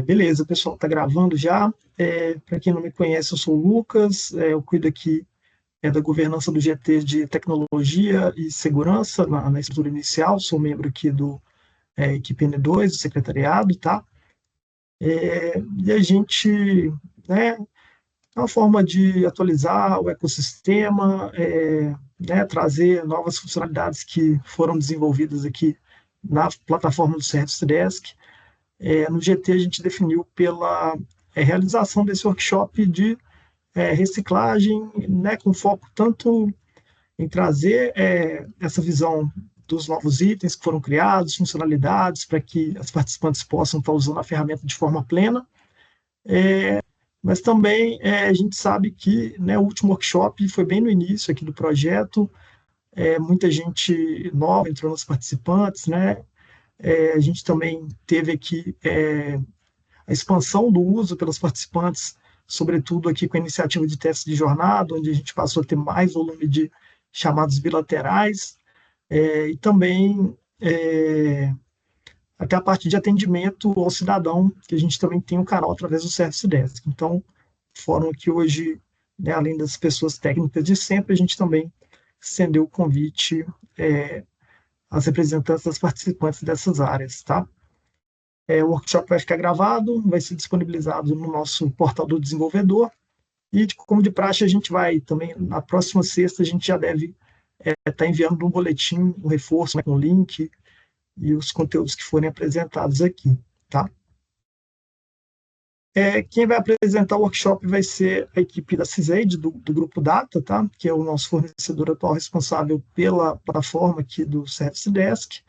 Beleza, pessoal, tá gravando já. Para quem não me conhece, eu sou o Lucas, eu cuido aqui da governança do GT de tecnologia e segurança na estrutura inicial, sou membro aqui do equipe N2, do secretariado, tá? E a gente, né, é uma forma de atualizar o ecossistema, né, trazer novas funcionalidades que foram desenvolvidas aqui na plataforma do Service Desk. No GT, a gente definiu pela realização desse workshop de reciclagem, né, com foco tanto em trazer essa visão dos novos itens que foram criados, funcionalidades, para que as participantes possam estar usando a ferramenta de forma plena, mas também a gente sabe que, né, o último workshop foi bem no início aqui do projeto, muita gente nova entrou nos participantes, né? A gente também teve aqui a expansão do uso pelos participantes, sobretudo aqui com a iniciativa de teste de jornada, onde a gente passou a ter mais volume de chamados bilaterais, e também até a parte de atendimento ao cidadão, que a gente também tem um canal através do Service Desk. Então, fórum aqui hoje, né, além das pessoas técnicas de sempre, a gente também estendeu o convite às representantes das participantes dessas áreas, tá? O workshop vai ficar gravado, vai ser disponibilizado no nosso portal do desenvolvedor. E, como de praxe, a gente vai também, na próxima sexta, a gente já deve estar enviando um boletim, um reforço, né, com o link e os conteúdos que forem apresentados aqui, tá? Quem vai apresentar o workshop vai ser a equipe da CISEID, do Grupo Data, tá? Que é o nosso fornecedor atual responsável pela plataforma aqui do Service Desk.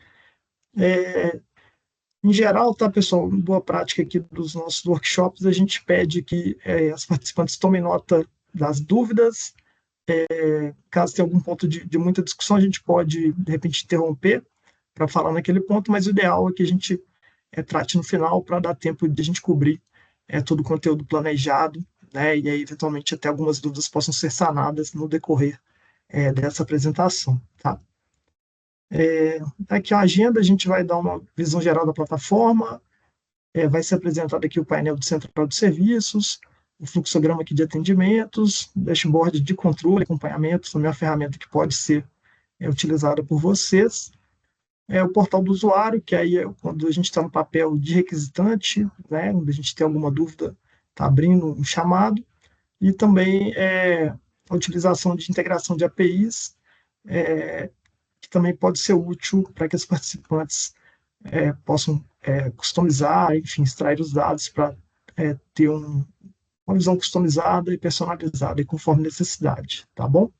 Em geral, tá, pessoal, boa prática aqui dos nossos workshops, a gente pede que as participantes tomem nota das dúvidas. Caso tenha algum ponto de muita discussão, a gente pode, de repente, interromper para falar naquele ponto, mas o ideal é que a gente trate no final para dar tempo de a gente cobrir todo o conteúdo planejado, né? E aí, eventualmente, até algumas dúvidas possam ser sanadas no decorrer dessa apresentação, tá? Aqui a agenda, a gente vai dar uma visão geral da plataforma, vai ser apresentado aqui o painel de central de serviços, o fluxograma aqui de atendimentos, dashboard de controle, acompanhamento, também é uma ferramenta que pode ser utilizada por vocês. O portal do usuário, que aí é quando a gente está no papel de requisitante, né, quando a gente tem alguma dúvida, está abrindo um chamado, e também a utilização de integração de APIs, que também pode ser útil para que os participantes possam customizar, enfim, extrair os dados para ter uma visão customizada e personalizada e conforme necessidade, tá bom?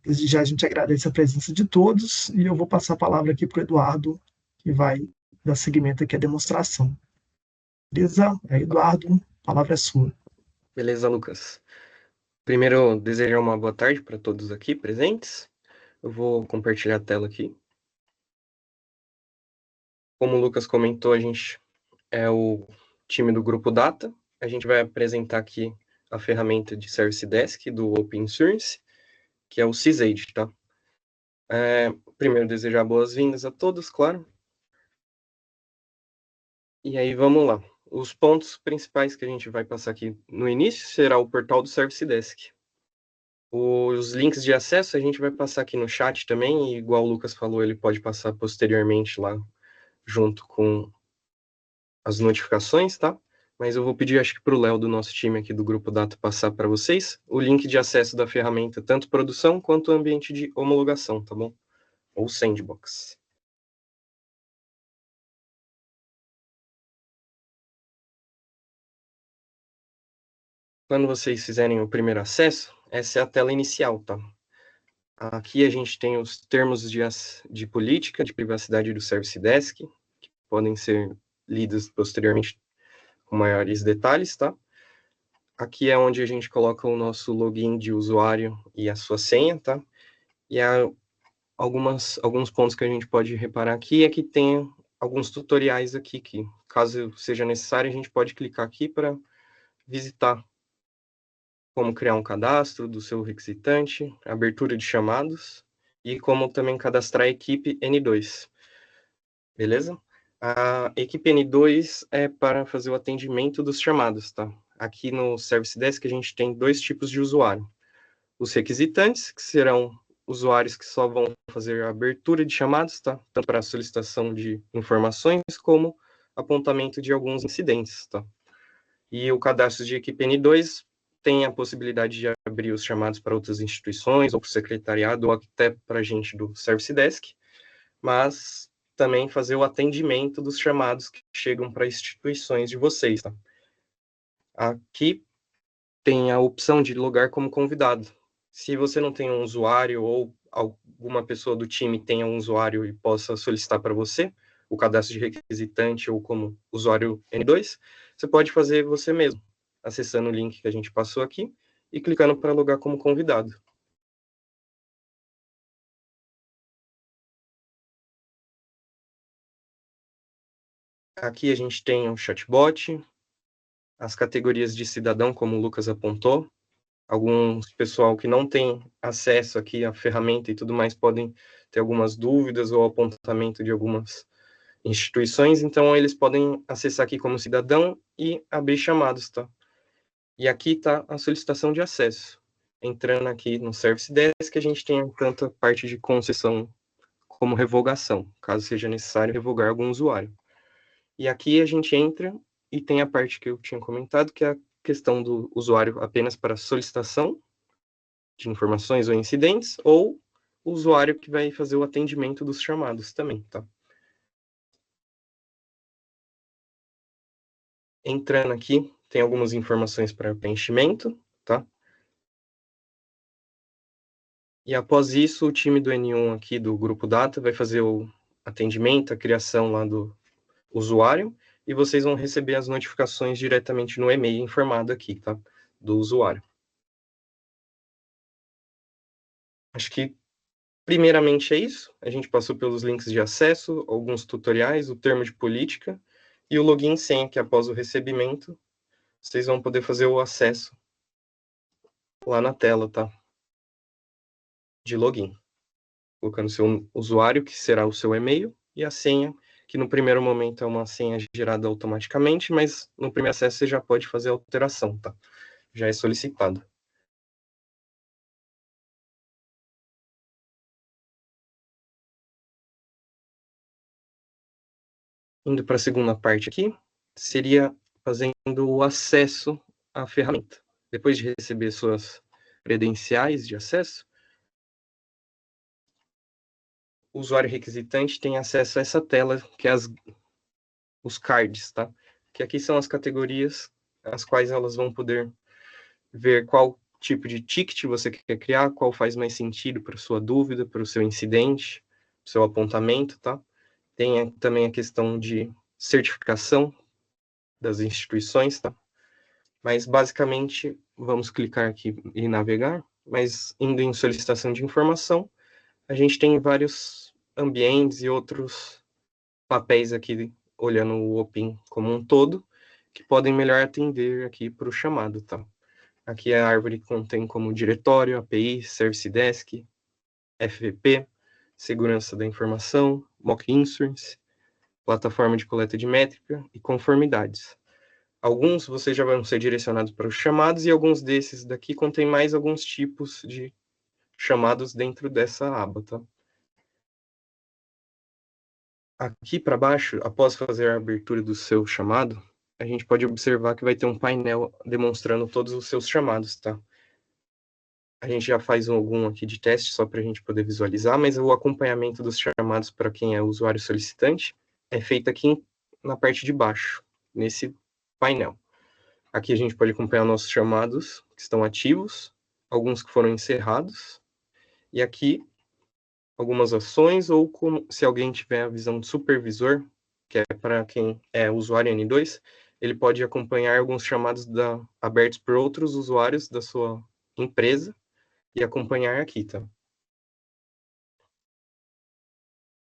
Desde já a gente agradece a presença de todos e eu vou passar a palavra aqui para o Eduardo, que vai dar seguimento aqui à demonstração. Beleza? Eduardo, a palavra é sua. Beleza, Lucas. Primeiro, desejar uma boa tarde para todos aqui presentes. Eu vou compartilhar a tela aqui. Como o Lucas comentou, a gente é o time do Grupo Data. A gente vai apresentar aqui a ferramenta de Service Desk do Open Source, que é o CISAID, tá? Primeiro, desejar boas-vindas a todos, claro. E aí, vamos lá. Os pontos principais que a gente vai passar aqui no início será o portal do Service Desk. Os links de acesso a gente vai passar aqui no chat também, e igual o Lucas falou, ele pode passar posteriormente lá, junto com as notificações, tá? Mas eu vou pedir, acho que para o Léo, do nosso time aqui do Grupo Data, passar para vocês o link de acesso da ferramenta, tanto produção quanto ambiente de homologação, tá bom? Ou sandbox. Quando vocês fizerem o primeiro acesso, essa é a tela inicial, tá? Aqui a gente tem os termos de política de privacidade do Service Desk, que podem ser lidos posteriormente com maiores detalhes, tá? Aqui é onde a gente coloca o nosso login de usuário e a sua senha, tá? E há alguns pontos que a gente pode reparar aqui é que tem alguns tutoriais aqui que, caso seja necessário, a gente pode clicar aqui para visitar como criar um cadastro do seu requisitante, abertura de chamados e como também cadastrar a equipe N2. Beleza? A equipe N2 é para fazer o atendimento dos chamados, tá? Aqui no Service Desk a gente tem dois tipos de usuário. Os requisitantes, que serão usuários que só vão fazer a abertura de chamados, tá? Tanto para a solicitação de informações, como apontamento de alguns incidentes, tá? E o cadastro de equipe N2 tem a possibilidade de abrir os chamados para outras instituições, ou para o secretariado, ou até para a gente do Service Desk, mas também fazer o atendimento dos chamados que chegam para instituições de vocês, tá? Aqui tem a opção de logar como convidado. Se você não tem um usuário ou alguma pessoa do time tenha um usuário e possa solicitar para você o cadastro de requisitante ou como usuário N2, você pode fazer você mesmo, acessando o link que a gente passou aqui e clicando para logar como convidado. Aqui a gente tem o chatbot, as categorias de cidadão, como o Lucas apontou. Alguns pessoal que não tem acesso aqui à ferramenta e tudo mais podem ter algumas dúvidas ou apontamento de algumas instituições, então eles podem acessar aqui como cidadão e abrir chamados, tá? E aqui está a solicitação de acesso. Entrando aqui no Service Desk, a gente tem tanto a parte de concessão como revogação, caso seja necessário revogar algum usuário. E aqui a gente entra e tem a parte que eu tinha comentado, que é a questão do usuário apenas para solicitação de informações ou incidentes, ou o usuário que vai fazer o atendimento dos chamados também, tá? Entrando aqui, tem algumas informações para preenchimento, tá? E após isso, o time do N1 aqui do Grupo Data vai fazer o atendimento, a criação lá do usuário, e vocês vão receber as notificações diretamente no e-mail informado aqui, tá? Do usuário. Acho que, primeiramente, é isso. A gente passou pelos links de acesso, alguns tutoriais, o termo de política e o login e senha, que após o recebimento, vocês vão poder fazer o acesso lá na tela, tá? De login. Colocando seu usuário, que será o seu e-mail, e a senha, que no primeiro momento é uma senha gerada automaticamente, mas no primeiro acesso você já pode fazer a alteração, tá? Já é solicitado. Indo para a segunda parte aqui, seria fazendo o acesso à ferramenta. Depois de receber suas credenciais de acesso, o usuário requisitante tem acesso a essa tela, que é os cards, tá? Que aqui são as categorias as quais elas vão poder ver qual tipo de ticket você quer criar, qual faz mais sentido para sua dúvida, para o seu incidente, seu apontamento, tá? Tem também a questão de certificação das instituições, tá? Mas, basicamente, vamos clicar aqui e navegar, mas indo em solicitação de informação, a gente tem vários ambientes e outros papéis aqui, olhando o OPIN como um todo, que podem melhor atender aqui para o chamado, tá? Aqui a árvore contém como diretório, API, Service Desk, FVP, segurança da informação, mock insurance, plataforma de coleta de métrica e conformidades. Alguns vocês já vão ser direcionados para os chamados e alguns desses daqui contêm mais alguns tipos de chamados dentro dessa aba, tá? Aqui para baixo, após fazer a abertura do seu chamado, a gente pode observar que vai ter um painel demonstrando todos os seus chamados, tá? A gente já faz algum aqui de teste só para a gente poder visualizar, mas o acompanhamento dos chamados para quem é usuário solicitante é feito aqui na parte de baixo, nesse painel. Aqui a gente pode acompanhar nossos chamados que estão ativos, alguns que foram encerrados, e aqui algumas ações, ou como, se alguém tiver a visão de supervisor, que é para quem é usuário N2, ele pode acompanhar alguns chamados abertos por outros usuários da sua empresa e acompanhar aqui, tá?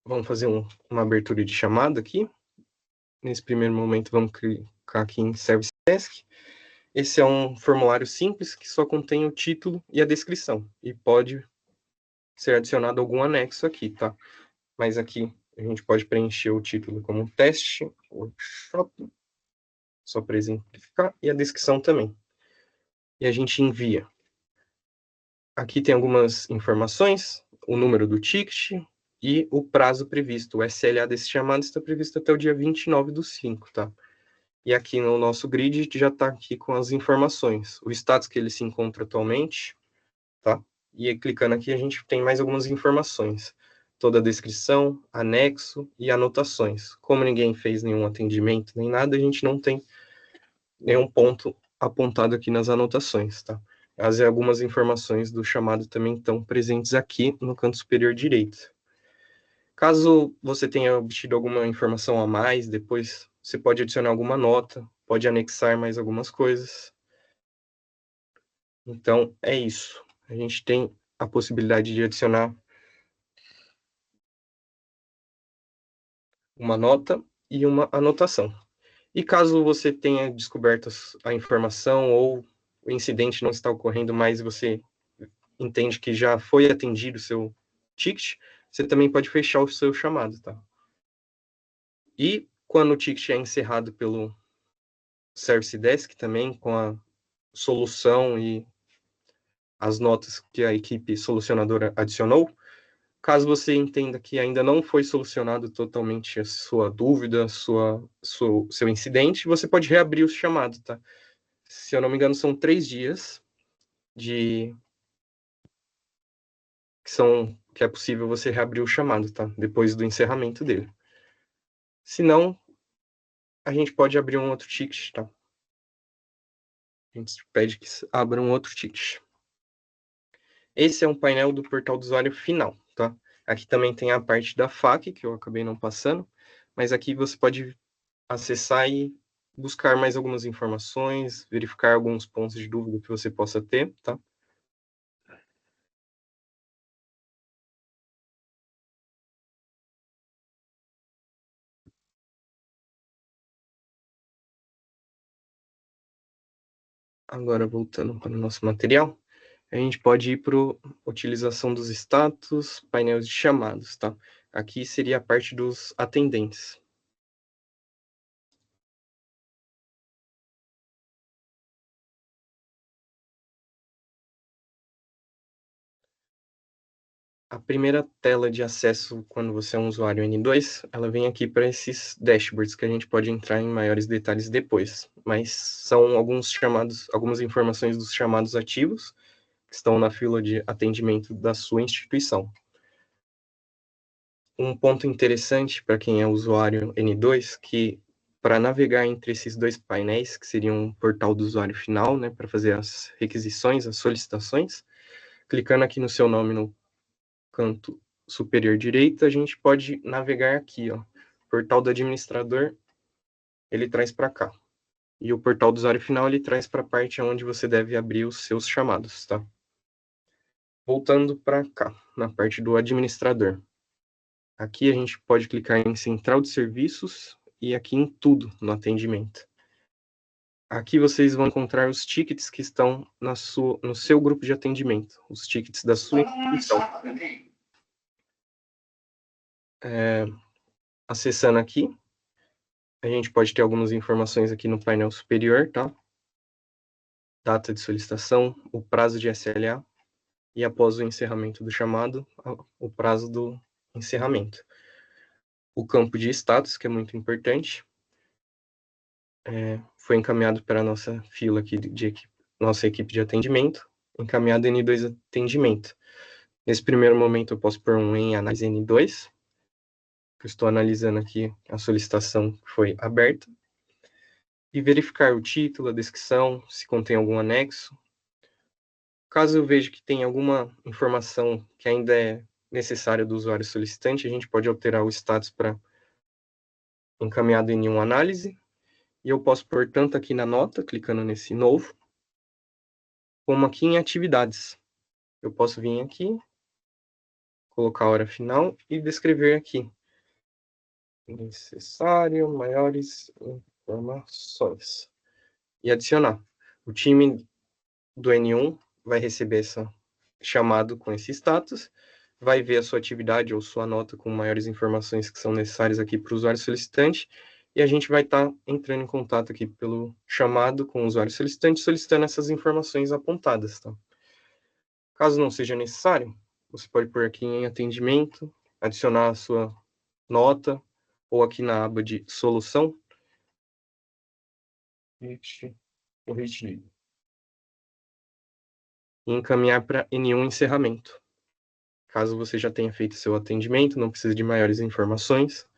Vamos fazer uma abertura de chamada aqui. Nesse primeiro momento, vamos clicar aqui em Service Desk. Esse é um formulário simples que só contém o título e a descrição. E pode ser adicionado algum anexo aqui, tá? Mas aqui A gente pode preencher o título como um teste, workshop, só para exemplificar, e a descrição também. E a gente envia. Aqui tem algumas informações, o número do ticket e o prazo previsto. O SLA desse chamado está previsto até o dia 29/5, tá? E aqui no nosso grid já está aqui com as informações, o status que ele se encontra atualmente, tá? E aí, clicando aqui, a gente tem mais algumas informações. Toda a descrição, anexo e anotações. Como ninguém fez nenhum atendimento nem nada, a gente não tem nenhum ponto apontado aqui nas anotações, tá? Algumas informações do chamado também estão presentes aqui no canto superior direito. Caso você tenha obtido alguma informação a mais, depois você pode adicionar alguma nota, pode anexar mais algumas coisas. Então, é isso. A gente tem a possibilidade de adicionar uma nota e uma anotação. E caso você tenha descoberto a informação ou o incidente não está ocorrendo mais e você entende que já foi atendido o seu ticket, você também pode fechar o seu chamado, tá? E quando o ticket é encerrado pelo Service Desk também, com a solução e as notas que a equipe solucionadora adicionou, caso você entenda que ainda não foi solucionado totalmente a sua dúvida, seu incidente, você pode reabrir o chamado, tá? Se eu não me engano, são 3 dias que é possível você reabrir o chamado, tá? Depois do encerramento dele. Se não, a gente pode abrir um outro ticket, tá? A gente pede que abra um outro ticket. Esse é um painel do portal do usuário final, tá? Aqui também tem a parte da FAQ, que eu acabei não passando, mas aqui você pode acessar e buscar mais algumas informações, verificar alguns pontos de dúvida que você possa ter, tá? Agora, voltando para o nosso material, a gente pode ir para a utilização dos status, painéis de chamados, tá? Aqui seria a parte dos atendentes. A primeira tela de acesso, quando você é um usuário N2, ela vem aqui para esses dashboards, que a gente pode entrar em maiores detalhes depois. Mas são algumas informações dos chamados ativos, que estão na fila de atendimento da sua instituição. Um ponto interessante para quem é usuário N2, que para navegar entre esses dois painéis, que seriam um portal do usuário final, né, para fazer as requisições, as solicitações, clicando aqui no seu nome no canto superior direito, a gente pode navegar aqui, ó. Portal do administrador, ele traz para cá. E o portal do usuário final, ele traz para a parte onde você deve abrir os seus chamados, tá? Voltando para cá, na parte do administrador. Aqui a gente pode clicar em central de serviços e aqui em tudo no atendimento. Aqui vocês vão encontrar os tickets que estão no seu grupo de atendimento, os tickets da sua instituição. Acessando aqui, a gente pode ter algumas informações aqui no painel superior, tá? Data de solicitação, o prazo de SLA e após o encerramento do chamado, o prazo do encerramento. O campo de status, que é muito importante, foi encaminhado para a nossa fila aqui nossa equipe de atendimento, encaminhado N2 atendimento. Nesse primeiro momento eu posso pôr um em análise N2, que eu estou analisando aqui a solicitação que foi aberta, e verificar o título, a descrição, se contém algum anexo. Caso eu veja que tem alguma informação que ainda é necessária do usuário solicitante, a gente pode alterar o status para encaminhado em uma análise, e eu posso pôr tanto aqui na nota, clicando nesse novo, como aqui em atividades. Eu posso vir aqui, colocar a hora final e descrever aqui. Necessário maiores informações. E adicionar. O time do N1 vai receber esse chamado com esse status, vai ver a sua atividade ou sua nota com maiores informações que são necessárias aqui para o usuário solicitante, e a gente vai estar entrando em contato aqui pelo chamado com o usuário solicitante, solicitando essas informações apontadas, tá? Caso não seja necessário, você pode pôr aqui em atendimento, adicionar a sua nota, ou aqui na aba de solução, e encaminhar para N1 encerramento. Caso você já tenha feito seu atendimento, não precise de maiores informações.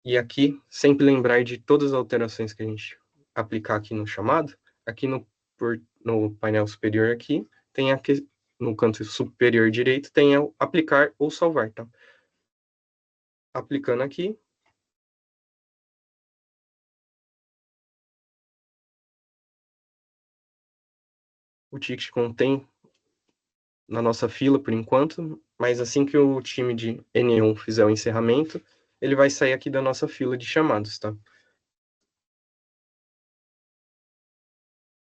E aqui, sempre lembrar de todas as alterações que a gente aplicar aqui no chamado, aqui no painel superior aqui, tem aqui, no canto superior direito, tem o aplicar ou salvar, tá? Aplicando aqui. O ticket contém na nossa fila por enquanto, mas assim que o time de N1 fizer o encerramento, ele vai sair aqui da nossa fila de chamados, tá?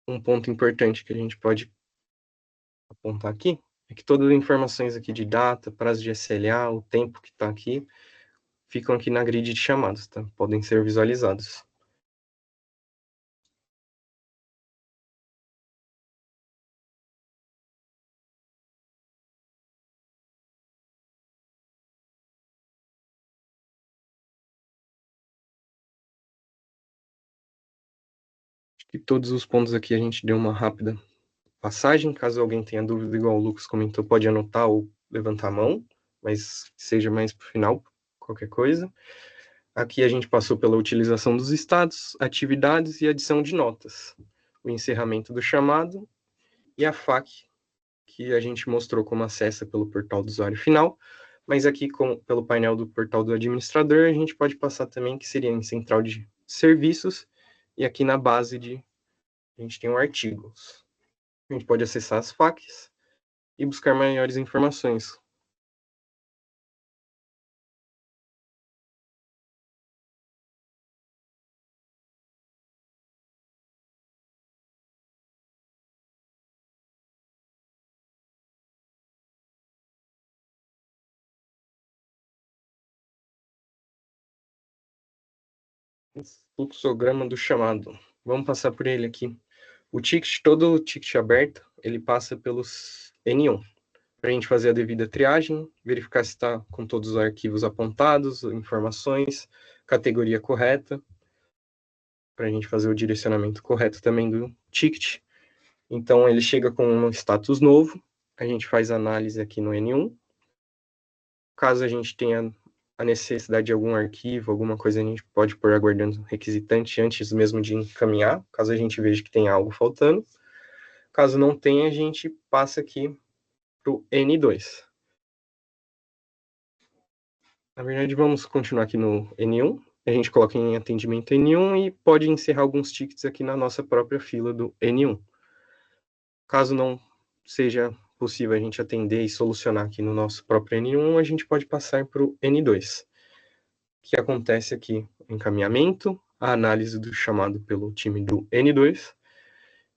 Um ponto importante que a gente pode apontar aqui é que todas as informações aqui de data, prazo de SLA, o tempo que está aqui, ficam aqui na grid de chamados, tá? Podem ser visualizados. Acho que todos os pontos aqui a gente deu uma rápida passagem. Caso alguém tenha dúvida, igual o Lucas comentou, pode anotar ou levantar a mão, mas seja mais para o final, qualquer coisa. Aqui a gente passou pela utilização dos estados, atividades e adição de notas, o encerramento do chamado e a FAQ, que a gente mostrou como acessa pelo portal do usuário final, mas aqui pelo painel do portal do administrador a gente pode passar também, que seria em central de serviços, e aqui na base a gente tem o artigos. A gente pode acessar as FAQs e buscar maiores informações. Fluxograma do chamado. Vamos passar por ele aqui. O ticket, todo o ticket aberto, ele passa pelos N1. Para a gente fazer a devida triagem, verificar se está com todos os arquivos apontados, informações, categoria correta, para a gente fazer o direcionamento correto também do ticket. Então, ele chega com um status novo, a gente faz análise aqui no N1. Caso a gente tenha a necessidade de algum arquivo, alguma coisa, a gente pode pôr aguardando requisitante antes mesmo de encaminhar, caso a gente veja que tem algo faltando. Caso não tenha, a gente passa aqui para o N2. Na verdade, vamos continuar aqui no N1. A gente coloca em atendimento N1 e pode encerrar alguns tickets aqui na nossa própria fila do N1. Caso não seja possível a gente atender e solucionar aqui no nosso próprio N1, a gente pode passar para o N2, que acontece aqui o encaminhamento, a análise do chamado pelo time do N2.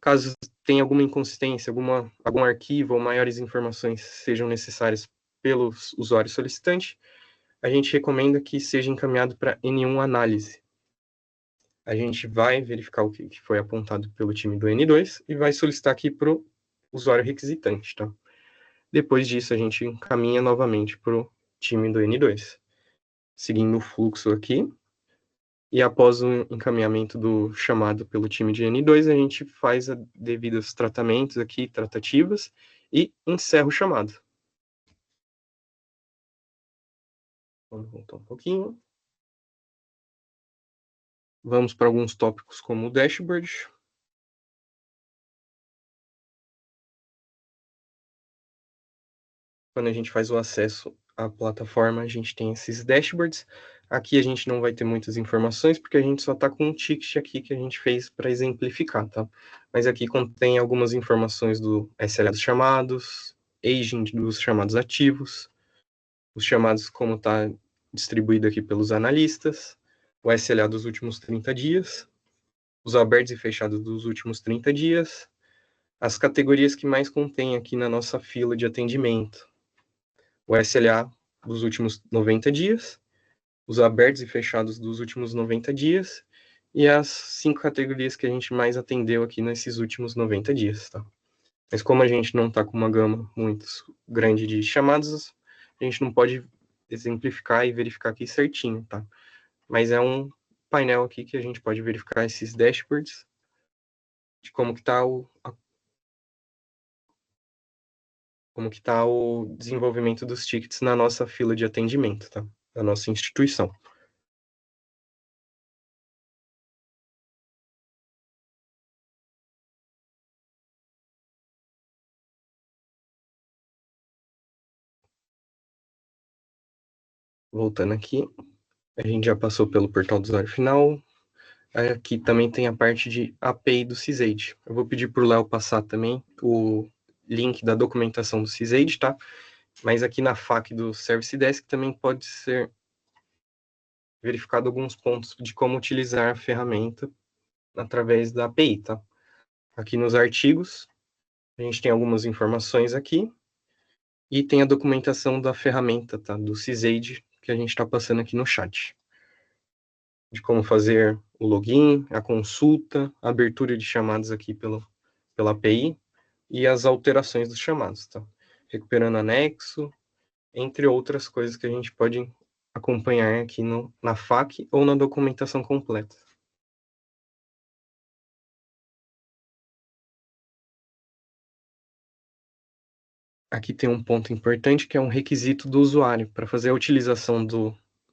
Caso tenha alguma inconsistência, algum arquivo ou maiores informações sejam necessárias pelo usuário solicitante, a gente recomenda que seja encaminhado para N1 análise. A gente vai verificar o que foi apontado pelo time do N2 e vai solicitar aqui para o usuário requisitante, tá? Depois disso, a gente encaminha novamente para o time do N2, seguindo o fluxo aqui. E após o encaminhamento do chamado pelo time de N2, a gente faz devidos tratamentos aqui, tratativas, e encerra o chamado. Vamos voltar um pouquinho. Vamos para alguns tópicos como o dashboard. Quando a gente faz o acesso à plataforma, a gente tem esses dashboards. Aqui a gente não vai ter muitas informações, porque a gente só está com um ticket aqui que a gente fez para exemplificar, tá? Mas aqui contém algumas informações do SLA dos chamados, agent dos chamados ativos, os chamados como está distribuído aqui pelos analistas, o SLA dos últimos 30 dias, os abertos e fechados dos últimos 30 dias, as categorias que mais contém aqui na nossa fila de atendimento. o SLA dos últimos 90 dias, os abertos e fechados dos últimos 90 dias, e as 5 categorias que a gente mais atendeu aqui nesses últimos 90 dias, tá? Mas como a gente não está com uma gama muito grande de chamadas, a gente não pode exemplificar e verificar aqui certinho, tá? Mas é um painel aqui que a gente pode verificar esses dashboards de como que está o desenvolvimento dos tickets na nossa fila de atendimento, tá? Da nossa instituição. Voltando aqui, a gente já passou pelo portal do usuário final. Aqui também tem a parte de API do Sysaid. Eu vou pedir para o Léo passar também o link da documentação do Sysaid, tá? Mas aqui na FAQ do Service Desk também pode ser verificado alguns pontos de como utilizar a ferramenta através da API, tá? Aqui nos artigos, a gente tem algumas informações aqui e tem a documentação da ferramenta, tá? Do Sysaid, que a gente está passando aqui no chat. De como fazer o login, a consulta, a abertura de chamadas aqui pela API e as alterações dos chamados, tá? Recuperando anexo, entre outras coisas que a gente pode acompanhar aqui na FAQ ou na documentação completa. Aqui tem um ponto importante que é um requisito do usuário. Para fazer a utilização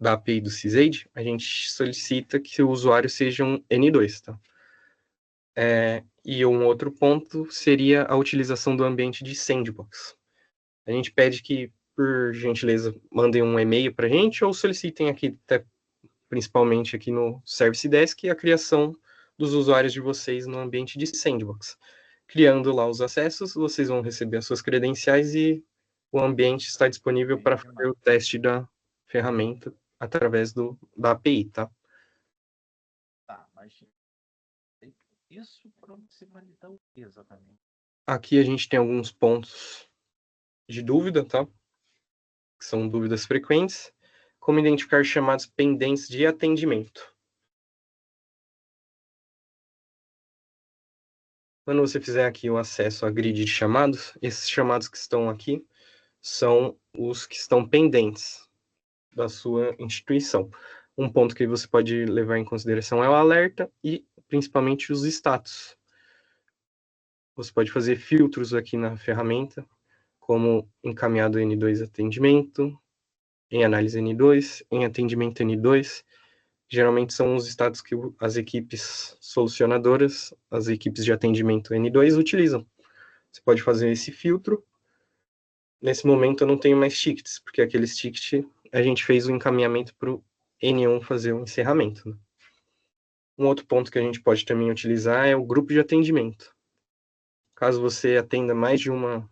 da API do Sysaid, a gente solicita que o usuário seja um N2, tá? E um outro ponto seria a utilização do ambiente de sandbox. A gente pede que, por gentileza, mandem um e-mail para a gente ou solicitem aqui, principalmente aqui no Service Desk, a criação dos usuários de vocês no ambiente de sandbox. Criando lá os acessos, vocês vão receber as suas credenciais e o ambiente está disponível para fazer o teste da ferramenta através da API, tá? Tá, mas isso para você validar o que exatamente? Aqui a gente tem alguns pontos de dúvida, tá? Que são dúvidas frequentes. Como identificar chamados pendentes de atendimento. Quando você fizer aqui o acesso à grid de chamados, esses chamados que estão aqui são os que estão pendentes da sua instituição. Um ponto que você pode levar em consideração é o alerta e, principalmente, os status. Você pode fazer filtros aqui na ferramenta, como encaminhado N2 atendimento, em análise N2, em atendimento N2. Geralmente são os status que as equipes solucionadoras, as equipes de atendimento N2 utilizam. Você pode fazer esse filtro. Nesse momento eu não tenho mais tickets, porque aqueles tickets a gente fez o encaminhamento para o N1 fazer o encerramento, né? Um outro ponto que a gente pode também utilizar é o grupo de atendimento. Caso você atenda mais de uma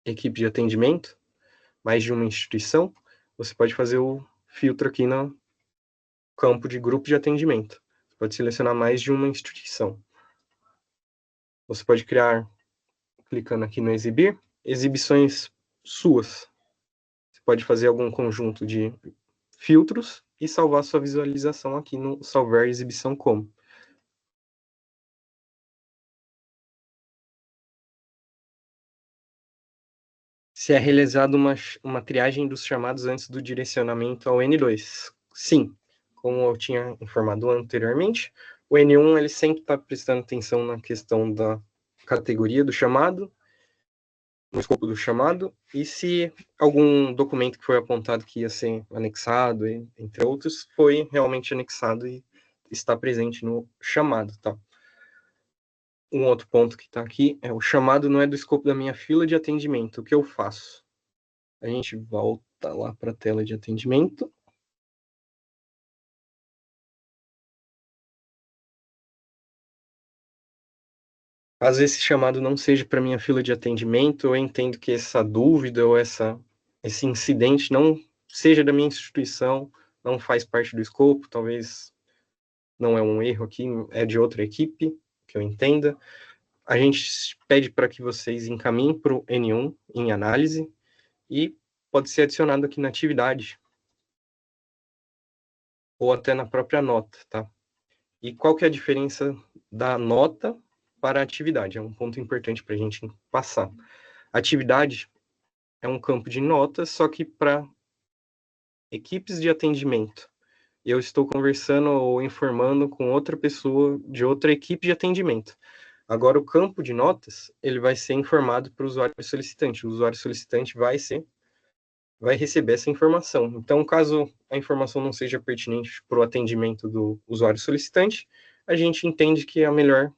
equipe de atendimento, mais de uma instituição, você pode fazer o filtro aqui no campo de grupo de atendimento. Você pode selecionar mais de uma instituição. Você pode criar, clicando aqui no exibir, exibições suas. Você pode fazer algum conjunto de filtros e salvar sua visualização aqui no salvar exibição como. Se é realizada uma triagem dos chamados antes do direcionamento ao N2. Sim, como eu tinha informado anteriormente, o N1 ele sempre está prestando atenção na questão da categoria do chamado, no escopo do chamado, e se algum documento que foi apontado que ia ser anexado, entre outros, foi realmente anexado e está presente no chamado, tá? Um outro ponto que está aqui é o chamado não é do escopo da minha fila de atendimento. O que eu faço? A gente volta lá para a tela de atendimento. Caso esse chamado não seja para minha fila de atendimento, eu entendo que essa dúvida ou esse incidente não seja da minha instituição, não faz parte do escopo, talvez não é um erro aqui, é de outra equipe, que eu entenda. A gente pede para que vocês encaminhem para o N1 em análise e pode ser adicionado aqui na atividade ou até na própria nota, tá? E qual que é a diferença da nota para a atividade? É um ponto importante para a gente passar. Atividade é um campo de notas, só que para equipes de atendimento. Eu estou conversando ou informando com outra pessoa de outra equipe de atendimento. Agora, o campo de notas, ele vai ser informado para o usuário solicitante. O usuário solicitante vai receber essa informação. Então, caso a informação não seja pertinente para o atendimento do usuário solicitante, a gente entende que a melhor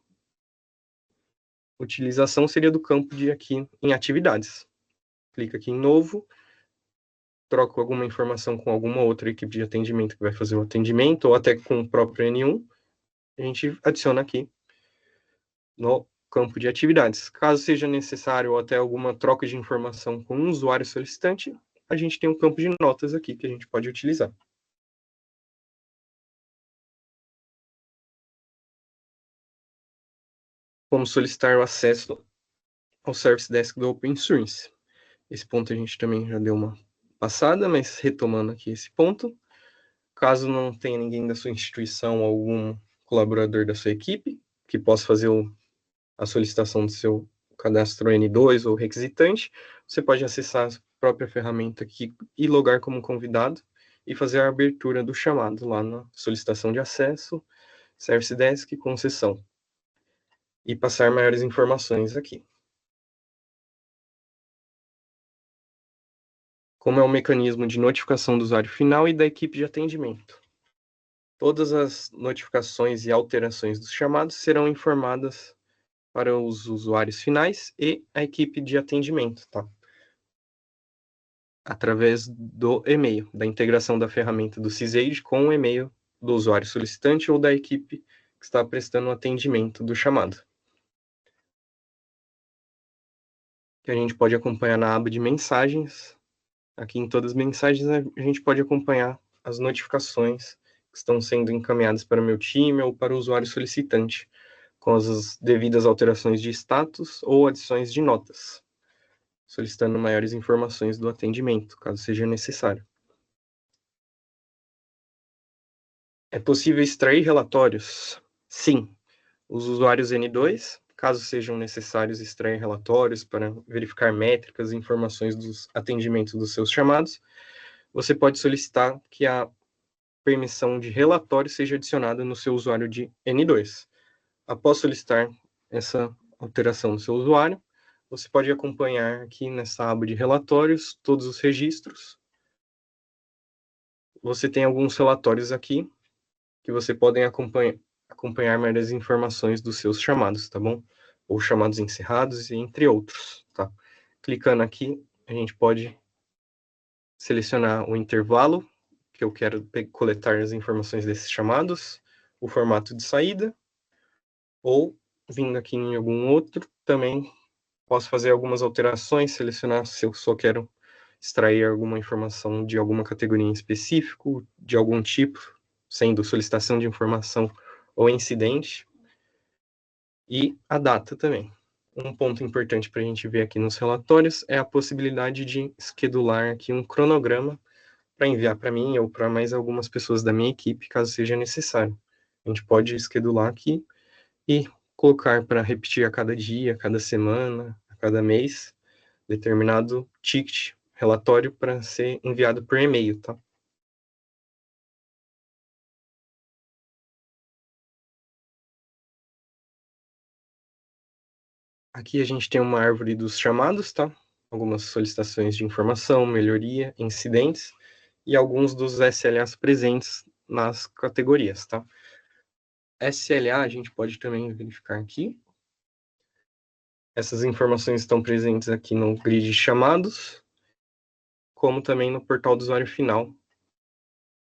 utilização seria do campo de aqui em atividades. Clica aqui em novo, troco alguma informação com alguma outra equipe de atendimento que vai fazer o atendimento, ou até com o próprio N1, a gente adiciona aqui no campo de atividades. Caso seja necessário ou até alguma troca de informação com um usuário solicitante, a gente tem um campo de notas aqui que a gente pode utilizar. Como solicitar o acesso ao Service Desk do OpenSource. Esse ponto a gente também já deu uma passada, mas retomando aqui esse ponto, caso não tenha ninguém da sua instituição ou algum colaborador da sua equipe que possa fazer a solicitação do seu cadastro N2 ou requisitante, você pode acessar a própria ferramenta aqui e logar como convidado e fazer a abertura do chamado lá na solicitação de acesso, Service Desk, concessão, e passar maiores informações aqui. Como é o mecanismo de notificação do usuário final e da equipe de atendimento. Todas as notificações e alterações dos chamados serão informadas para os usuários finais e a equipe de atendimento, tá? Através do e-mail, da integração da ferramenta do Sysaid com o e-mail do usuário solicitante ou da equipe que está prestando o atendimento do chamado. Que a gente pode acompanhar na aba de mensagens. Aqui em todas as mensagens a gente pode acompanhar as notificações que estão sendo encaminhadas para o meu time ou para o usuário solicitante, com as devidas alterações de status ou adições de notas, solicitando maiores informações do atendimento, caso seja necessário. É possível extrair relatórios? Sim. Os usuários N2, caso sejam necessários extrair relatórios para verificar métricas e informações dos atendimentos dos seus chamados, você pode solicitar que a permissão de relatório seja adicionada no seu usuário de N2. Após solicitar essa alteração no seu usuário, você pode acompanhar aqui nessa aba de relatórios todos os registros. Você tem alguns relatórios aqui que você podem acompanhar maiores informações dos seus chamados, tá bom? Ou chamados encerrados, entre outros, tá? Clicando aqui, a gente pode selecionar o intervalo que eu quero coletar as informações desses chamados, o formato de saída, ou vindo aqui em algum outro, também posso fazer algumas alterações, selecionar se eu só quero extrair alguma informação de alguma categoria em específico, de algum tipo, sendo solicitação de informação ou incidente, e a data também. Um ponto importante para a gente ver aqui nos relatórios é a possibilidade de schedular aqui um cronograma para enviar para mim ou para mais algumas pessoas da minha equipe, caso seja necessário. A gente pode schedular aqui e colocar para repetir a cada dia, a cada semana, a cada mês, determinado ticket, relatório para ser enviado por e-mail, tá? Aqui a gente tem uma árvore dos chamados, tá? Algumas solicitações de informação, melhoria, incidentes e alguns dos SLAs presentes nas categorias, tá? SLA a gente pode também verificar aqui. Essas informações estão presentes aqui no grid de chamados, como também no portal do usuário final.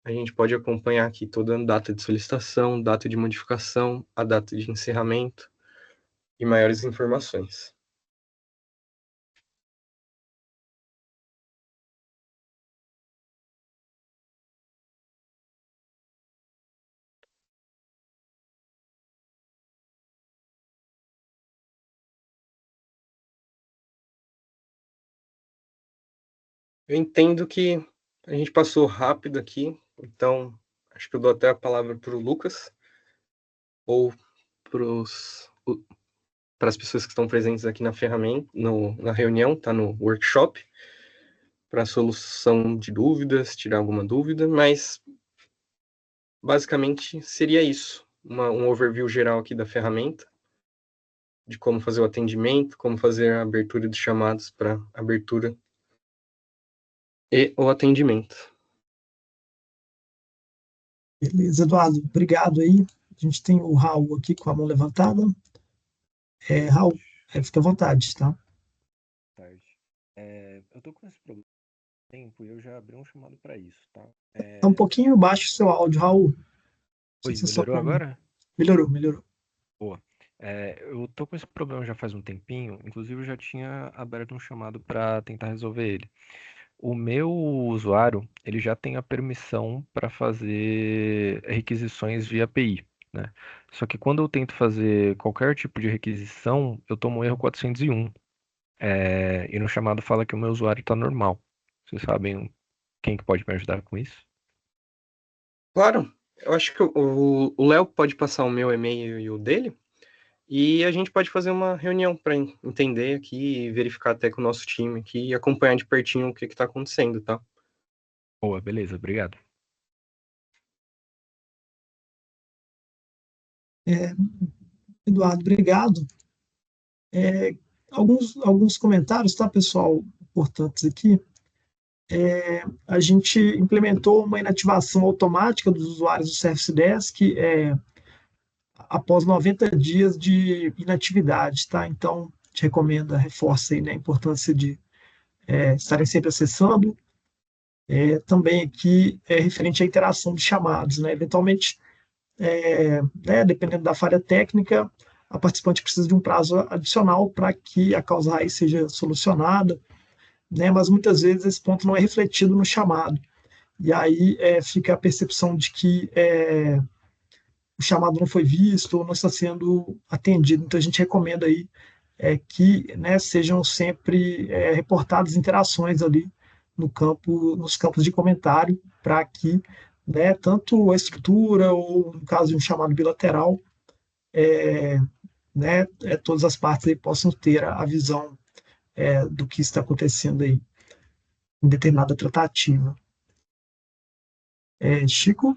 A gente pode acompanhar aqui toda a data de solicitação, data de modificação, a data de encerramento e maiores informações. Eu entendo que a gente passou rápido aqui, então acho que eu dou até a palavra para o Lucas, ou para as pessoas que estão presentes aqui na ferramenta, na reunião, tá no workshop, para solução de dúvidas, tirar alguma dúvida, mas basicamente seria isso, um overview geral aqui da ferramenta, de como fazer o atendimento, como fazer a abertura de chamados para abertura e o atendimento. Beleza, Eduardo, obrigado aí. A gente tem o Raul aqui com a mão levantada. Raul, fica à vontade, tá? Tarde. Eu tô com esse problema há tempo e eu já abri um chamado para isso, tá? Tá um pouquinho baixo o seu áudio, Raul. Não sei Oi, se é só melhorou pra mim. agora? Melhorou. Boa. Eu tô com esse problema já faz um tempinho, inclusive eu já tinha aberto um chamado para tentar resolver ele. O meu usuário, ele já tem a permissão para fazer requisições via API, né? Só que quando eu tento fazer qualquer tipo de requisição, eu tomo um erro 401. E no chamado fala que o meu usuário está normal. Vocês sabem quem que pode me ajudar com isso? Claro, eu acho que o Léo pode passar o meu e-mail e o dele, e a gente pode fazer uma reunião para entender aqui e verificar até com o nosso time aqui e acompanhar de pertinho o que está acontecendo, tá? Boa, beleza, obrigado. Eduardo, obrigado. Alguns comentários, tá, pessoal, importantes aqui. A gente implementou uma inativação automática dos usuários do Service Desk após 90 dias de inatividade, tá? Então, te recomenda, reforça aí, né, a importância de estarem sempre acessando. Também aqui é referente à interação de chamados, né? Eventualmente, né, dependendo da falha técnica, a participante precisa de um prazo adicional para que a causa raiz seja solucionada, né? Mas muitas vezes esse ponto não é refletido no chamado. E aí fica a percepção de que o chamado não foi visto ou não está sendo atendido. Então a gente recomenda aí que, né, sejam sempre reportadas interações ali no campo, nos campos de comentário, para que, né, tanto a estrutura ou no caso de um chamado bilateral, né, todas as partes aí possam ter a visão do que está acontecendo aí em determinada tratativa. Chico?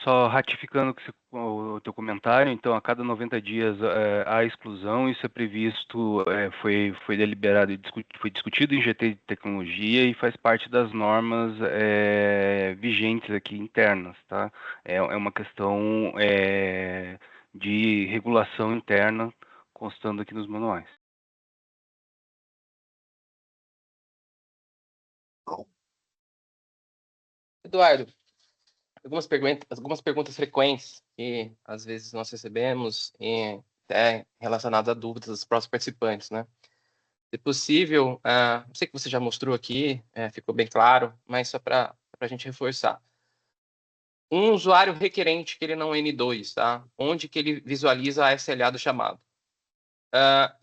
Só ratificando o teu comentário, então, a cada 90 dias há exclusão, isso é previsto, foi deliberado e foi discutido em GT de tecnologia e faz parte das normas vigentes aqui internas, tá? É uma questão de regulação interna constando aqui nos manuais. Eduardo, algumas perguntas frequentes que às vezes nós recebemos até relacionadas a dúvidas dos próprios participantes, né? Se possível, sei que você já mostrou aqui, ficou bem claro, mas só para a gente reforçar. Um usuário requerente que ele não é N2, tá? Onde que ele visualiza a SLA do chamado?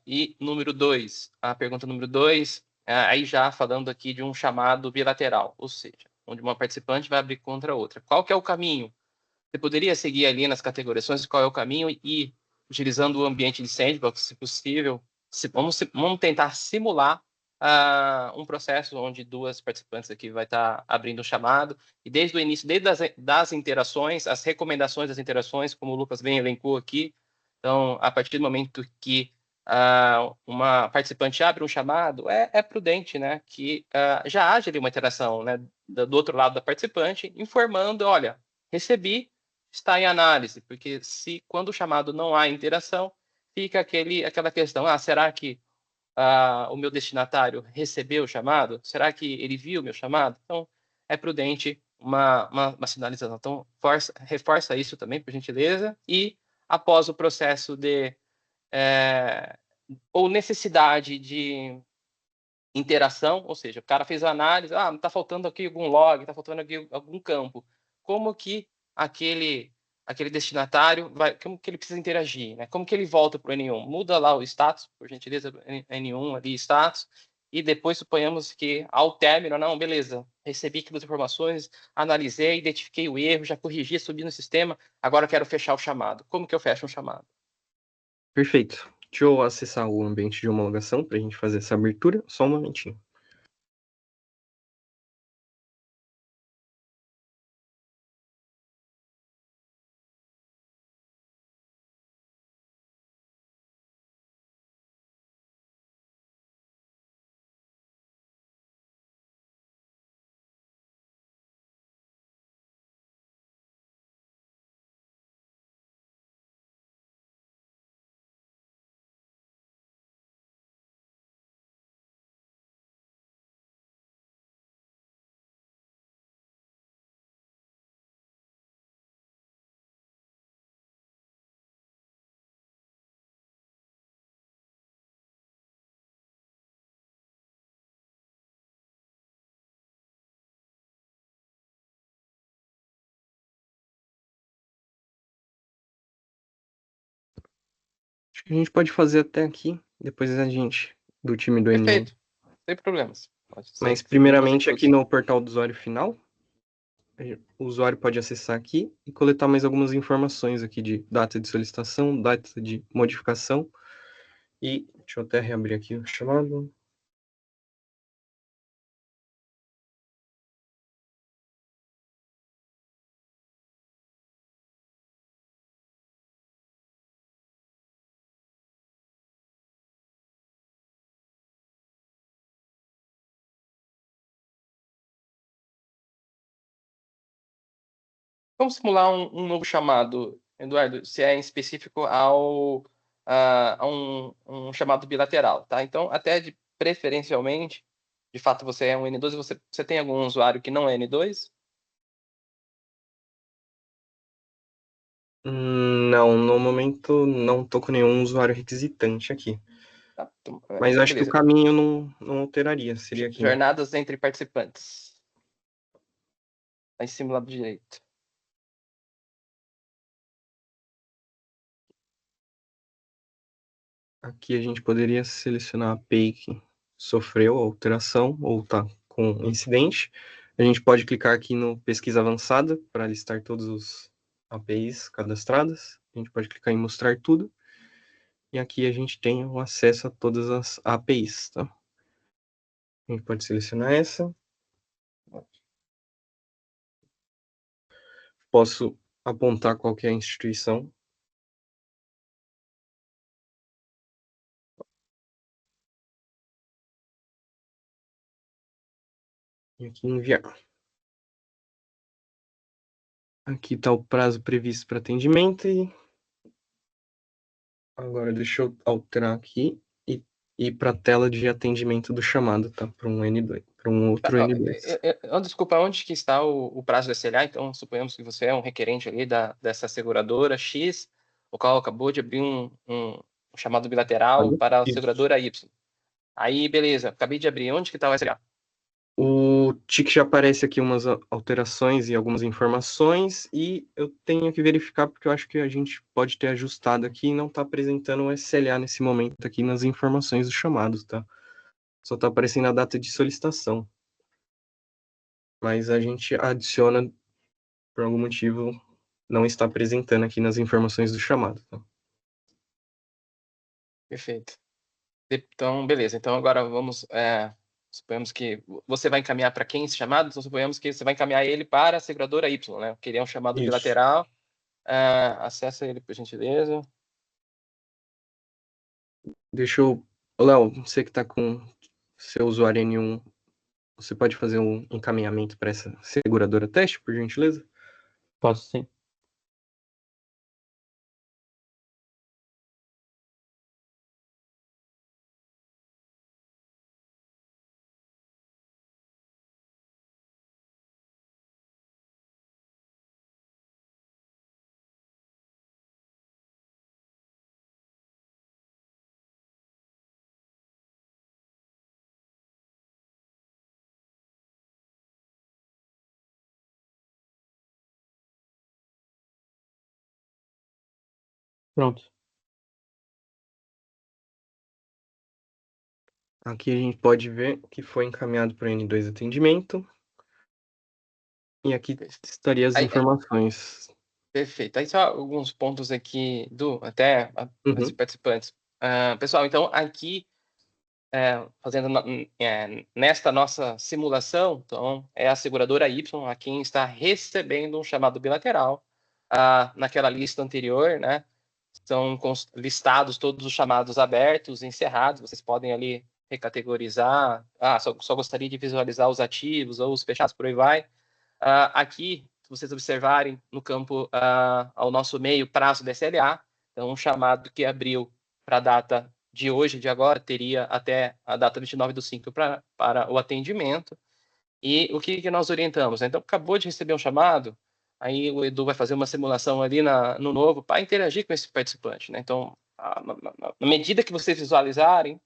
E número 2, a pergunta número 2, aí já falando aqui de um chamado bilateral, ou seja, onde uma participante vai abrir contra a outra. Qual que é o caminho? Você poderia seguir ali nas categorizações qual é o caminho e, utilizando o ambiente de sandbox, se possível, vamos tentar simular um processo onde duas participantes aqui vai estar abrindo o chamado e desde o início, desde das interações, as recomendações das interações, como o Lucas bem elencou aqui. Então, a partir do momento que uma participante abre um chamado, é prudente, né, que já haja ali uma interação, né, do outro lado da participante, informando, olha, recebi, está em análise, porque se quando o chamado não há interação, fica aquela questão, será que o meu destinatário recebeu o chamado? Será que ele viu o meu chamado? Então, é prudente uma sinalização. Então, reforça isso também, por gentileza, e após o processo de ou necessidade de interação, ou seja, o cara fez a análise, está faltando aqui algum log, está faltando aqui algum campo. Como que aquele destinatário como que ele precisa interagir, né? Como que ele volta para o N1? Muda lá o status, por gentileza, N1 ali, status, e depois suponhamos que, ao término, não, beleza, recebi aqui as informações, analisei, identifiquei o erro, já corrigi, subi no sistema, agora eu quero fechar o chamado. Como que eu fecho um chamado? Perfeito. Deixa eu acessar o ambiente de homologação para a gente fazer essa abertura. Só um momentinho. Acho que a gente pode fazer até aqui, depois a gente, do time do N1. Perfeito, sem problemas. Mas, primeiramente, aqui no portal do usuário final, o usuário pode acessar aqui e coletar mais algumas informações aqui de data de solicitação, data de modificação. E deixa eu até reabrir aqui o chamado. Vamos simular um novo chamado, Eduardo, se é em específico a um chamado bilateral, tá? Então, até preferencialmente, de fato você é um N2 e você tem algum usuário que não é N2? Não, no momento não estou com nenhum usuário requisitante aqui. Tá, então, Mas acho que beleza. o caminho não alteraria, seria aqui. Jornadas entre participantes. Tá em cima do lado direito. Aqui a gente poderia selecionar a API que sofreu alteração ou está com incidente. A gente pode clicar aqui no pesquisa avançada para listar todos os APIs cadastradas. A gente pode clicar em mostrar tudo. E aqui a gente tem o acesso a todas as APIs, tá? A gente pode selecionar essa. Posso apontar qual que é a instituição. E aqui enviar. Aqui está o prazo previsto para atendimento e agora deixa eu alterar aqui e ir para a tela de atendimento do chamado, tá? Para um N2, para um outro N2. Desculpa, onde que está o prazo do SLA? Então, suponhamos que você é um requerente ali dessa seguradora X, o qual acabou de abrir um chamado bilateral para a Isso. seguradora Y. Aí, beleza, acabei de abrir. Onde que está o SLA? O TIC já aparece aqui umas alterações e algumas informações, e eu tenho que verificar porque eu acho que a gente pode ter ajustado aqui e não está apresentando o SLA nesse momento aqui nas informações dos chamados, tá? Só está aparecendo a data de solicitação. Mas a gente adiciona, por algum motivo, não está apresentando aqui nas informações do chamado, tá? Perfeito. Então, beleza. Então, agora vamos... suponhamos que você vai encaminhar para quem esse chamado? Então, suponhamos que você vai encaminhar ele para a seguradora Y, né? Queria um chamado Isso. bilateral. Acessa ele, por gentileza. Deixa eu... Léo, você que está com seu usuário N1, você pode fazer um encaminhamento para essa seguradora teste, por gentileza? Posso sim. Pronto. Aqui a gente pode ver que foi encaminhado para o N2 atendimento. E aqui estaria as Aí, informações. perfeito. Aí só alguns pontos aqui até os Uhum. participantes. Pessoal, então aqui, fazendo nesta nossa simulação, então é a seguradora Y a quem está recebendo um chamado bilateral. Naquela lista anterior, né, são listados todos os chamados abertos e encerrados. Vocês podem ali recategorizar. Só gostaria de visualizar os ativos ou os fechados, por aí vai. Aqui, se vocês observarem no campo ao nosso meio prazo da SLA, então um chamado que abriu para a data de hoje, de agora, teria até a data 29/5 para o atendimento. E o que nós orientamos? Então, acabou de receber um chamado, aí o Edu vai fazer uma simulação ali no novo para interagir com esse participante, né? Então, na medida que vocês visualizarem,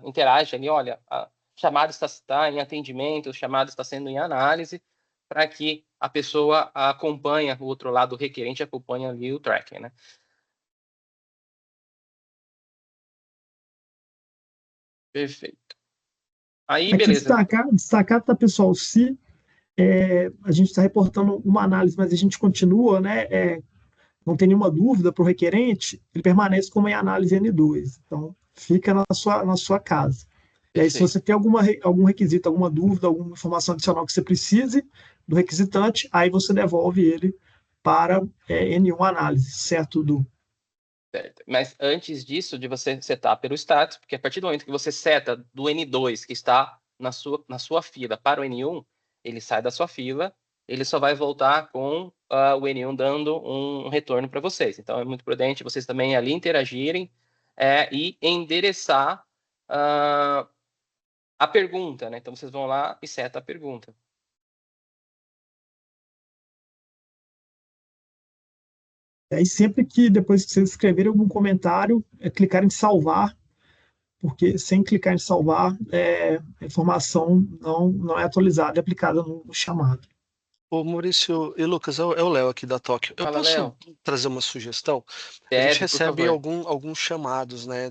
interage ali, olha, a chamada está em atendimento, o chamado está sendo em análise, para que a pessoa acompanhe, o outro lado, o requerente acompanhe ali o tracking, né? Perfeito. Aí, Aqui beleza. destacar, tá, pessoal, se a gente está reportando uma análise, mas a gente continua, né, não tem nenhuma dúvida para o requerente, ele permanece como em análise N2. Então, fica na sua casa. E aí, se Perfeito. você tem algum requisito, alguma dúvida, alguma informação adicional que você precise do requisitante, aí você devolve ele para N1 análise, certo, Du? Certo. Mas antes disso, de você setar pelo status, porque a partir do momento que você seta do N2, que está na sua fila, para o N1, ele sai da sua fila, ele só vai voltar com o N1 dando um retorno para vocês. Então, é muito prudente vocês também ali interagirem e endereçar a pergunta, né? Então, vocês vão lá e seta a pergunta. Aí, sempre que depois que vocês escreverem algum comentário, clicar em salvar, porque sem clicar em salvar, a informação não é atualizada e aplicada no chamado. Ô Maurício e Lucas, é o Léo aqui da Tóquio. Eu Fala, posso Léo. trazer uma sugestão? A gente Deve, por recebe favor. alguns chamados, né,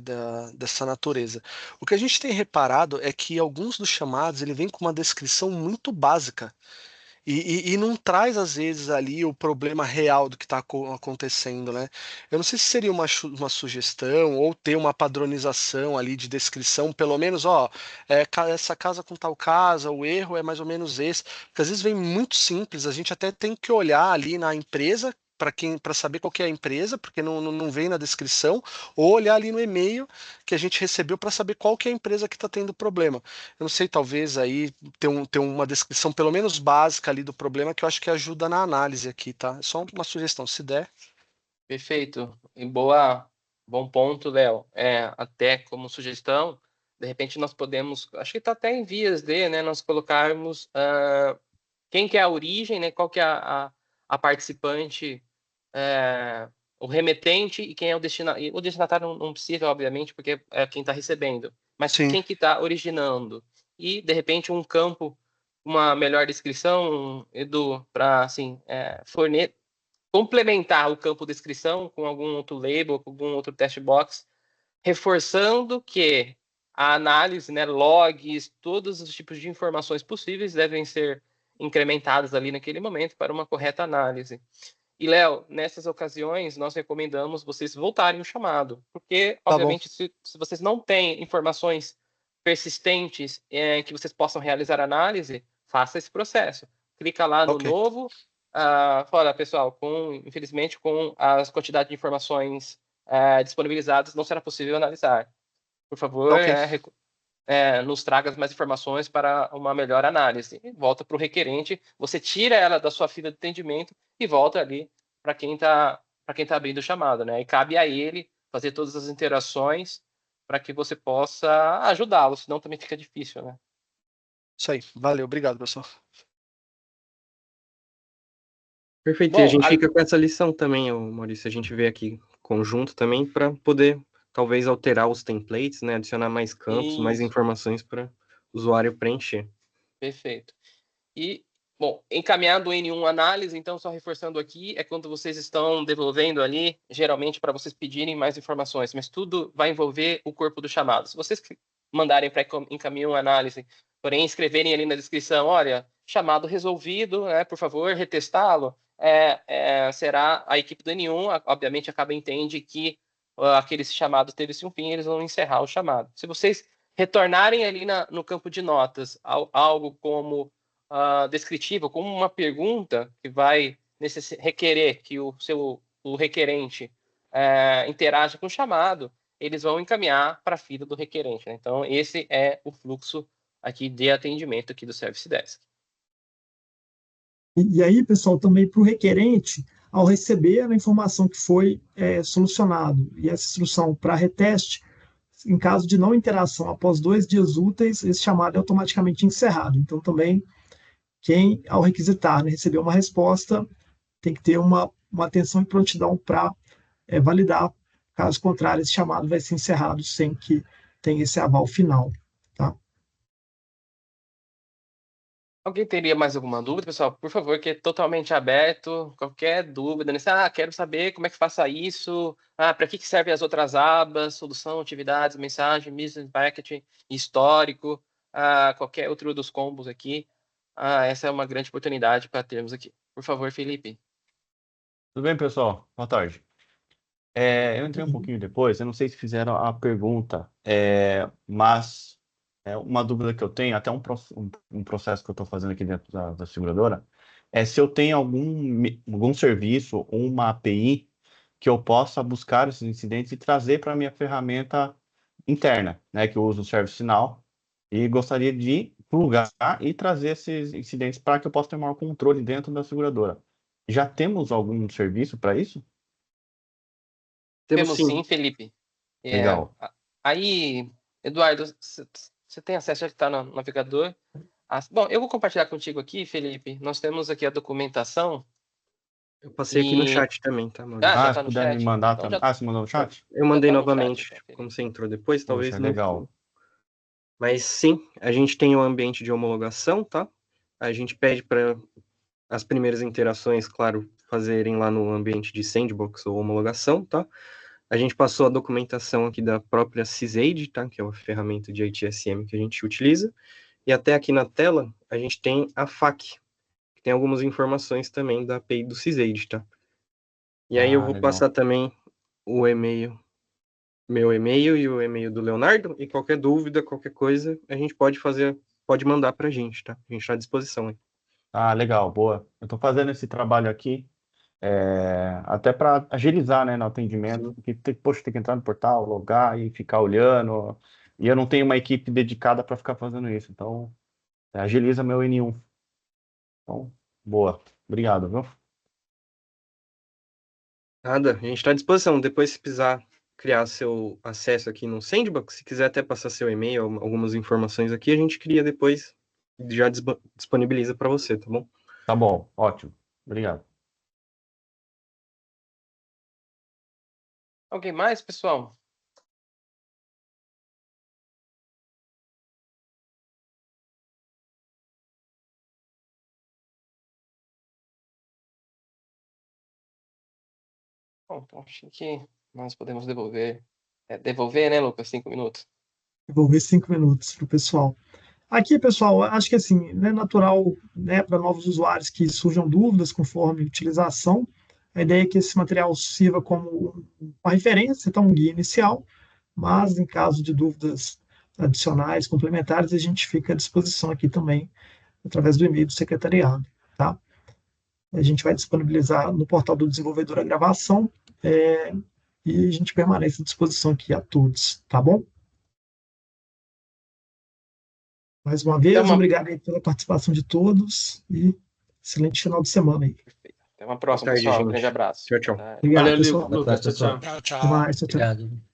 dessa natureza. O que a gente tem reparado é que alguns dos chamados ele vem com uma descrição muito básica. E não traz, às vezes, ali o problema real do que está acontecendo, né? Eu não sei se seria uma sugestão ou ter uma padronização ali de descrição, pelo menos, ó, essa casa com tal casa, o erro é mais ou menos esse. Porque às vezes vem muito simples, a gente até tem que olhar ali na empresa. Para saber qual que é a empresa, porque não vem na descrição, ou olhar ali no e-mail que a gente recebeu para saber qual que é a empresa que está tendo problema. Eu não sei, talvez aí ter uma descrição pelo menos básica ali do problema que eu acho que ajuda na análise aqui, tá? É só uma sugestão, se der. Perfeito. Bom ponto, Léo. Até como sugestão, de repente nós podemos, acho que está até em vias de, né, nós colocarmos quem que é a origem, né, qual que é a participante, o remetente e quem é o destinatário. O destinatário não precisa, obviamente, porque é quem está recebendo, mas Sim. quem que está originando. E, de repente, um campo, uma melhor descrição, Edu, para assim, complementar o campo descrição com algum outro label, com algum outro test box, reforçando que a análise, né, logs, todos os tipos de informações possíveis devem ser incrementadas ali naquele momento para uma correta análise. E, Léo, nessas ocasiões, nós recomendamos vocês voltarem o chamado, porque, Tá bom. obviamente, se vocês não têm informações persistentes que vocês possam realizar análise, faça esse processo. Clica lá no Ok. novo, fala, pessoal, infelizmente, com as quantidades de informações disponibilizadas, não será possível analisar. Por favor, Ok. nos traga mais informações para uma melhor análise. E volta para o requerente, você tira ela da sua fila de atendimento e volta ali para quem está abrindo o chamado, né? E cabe a ele fazer todas as interações para que você possa ajudá-lo, senão também fica difícil, né? Isso aí. Valeu, obrigado, pessoal. Perfeito. Bom, E a gente fica com essa lição também, Maurício. A gente vê aqui conjunto também para poder talvez alterar os templates, né? Adicionar mais campos, mais Isso. informações para o usuário preencher. Perfeito. E Bom, encaminhado o N1 análise, então, só reforçando aqui, é quando vocês estão devolvendo ali, geralmente para vocês pedirem mais informações, mas tudo vai envolver o corpo do chamado. Se vocês mandarem para encaminhar análise, porém escreverem ali na descrição, olha, chamado resolvido, né, por favor, retestá-lo, será a equipe do N1, obviamente acaba entende que aquele chamado teve-se um fim, eles vão encerrar o chamado. Se vocês retornarem ali no campo de notas algo como descritivo, como uma pergunta que vai requerer que o requerente interaja com o chamado, eles vão encaminhar para a fila do requerente, né? Então, esse é o fluxo aqui de atendimento aqui do Service Desk. E aí, pessoal, também para o requerente, ao receber a informação que foi solucionado e essa instrução para reteste, em caso de não interação após 2 dias úteis, esse chamado é automaticamente encerrado. Então, também, quem, ao requisitar, né, receber uma resposta, tem que ter uma atenção e prontidão para validar. Caso contrário, esse chamado vai ser encerrado sem que tenha esse aval final. Tá? Alguém teria mais alguma dúvida, pessoal? Por favor, que é totalmente aberto. Qualquer dúvida, quero saber como é que faça isso. Para que servem as outras abas? Solução, atividades, mensagem, business package, histórico, qualquer outro dos combos aqui. Essa é uma grande oportunidade para termos aqui. Por favor, Felipe. Tudo bem, pessoal? Boa tarde. Eu entrei um pouquinho depois, eu não sei se fizeram a pergunta, mas uma dúvida que eu tenho, até um processo que eu estou fazendo aqui dentro da seguradora, é se eu tenho algum serviço, uma API, que eu possa buscar esses incidentes e trazer para a minha ferramenta interna, né, que eu uso o ServiceNow, e gostaria de plugar e trazer esses incidentes para que eu possa ter maior controle dentro da seguradora. Já temos algum serviço para isso? Temos sim, Felipe. Legal. Aí, Eduardo, você tem acesso, já está no navegador. Bom, eu vou compartilhar contigo aqui, Felipe. Nós temos aqui a documentação. Eu passei aqui no chat também, tá, mano? Já tá se no puder chat? me mandar Então também. Você mandou no chat? Eu mandei tá no novamente, chat, então, como você entrou depois, talvez Poxa, não. legal. Mas sim, a gente tem o ambiente de homologação, tá? A gente pede para as primeiras interações, claro, fazerem lá no ambiente de sandbox ou homologação, tá? A gente passou a documentação aqui da própria Sysaid, tá? Que é uma ferramenta de ITSM que a gente utiliza. E até aqui na tela, a gente tem a FAQ, que tem algumas informações também da API do Sysaid, tá? E aí eu vou legal. passar também o e-mail, meu e-mail e o e-mail do Leonardo, e qualquer dúvida, qualquer coisa, a gente pode mandar pra gente, tá? A gente está à disposição aí. Legal, boa. Eu estou fazendo esse trabalho aqui, até para agilizar, né, no atendimento, porque tem que entrar no portal, logar e ficar olhando, e eu não tenho uma equipe dedicada para ficar fazendo isso, então agiliza meu N1. Então, boa. Obrigado, viu? Nada, a gente está à disposição. Depois, se precisar criar seu acesso aqui no Sandbox, se quiser até passar seu e-mail, algumas informações aqui, a gente cria depois e já disponibiliza para você, tá bom? Tá bom, ótimo. Obrigado. Alguém mais, pessoal? Bom, então acho que nós podemos devolver. Devolver, né, Lucas? 5 minutos. Devolver 5 minutos para o pessoal. Aqui, pessoal, acho que assim, é natural, né, para novos usuários que surjam dúvidas conforme utilização. A ideia é que esse material sirva como uma referência, então um guia inicial, mas em caso de dúvidas adicionais, complementares, a gente fica à disposição aqui também, através do e-mail do secretariado, tá? A gente vai disponibilizar no portal do desenvolvedor a gravação, e a gente permanece à disposição aqui a todos, tá bom? Mais uma vez, obrigado aí pela participação de todos e excelente final de semana aí. Perfeito. Até uma próxima, Boa tarde, pessoal. gente. Um grande abraço. Tchau, tchau. Obrigado, Valeu, pessoal. Lucas. Tchau, tchau. Tchau, tchau. Até mais, tchau, tchau. Obrigado.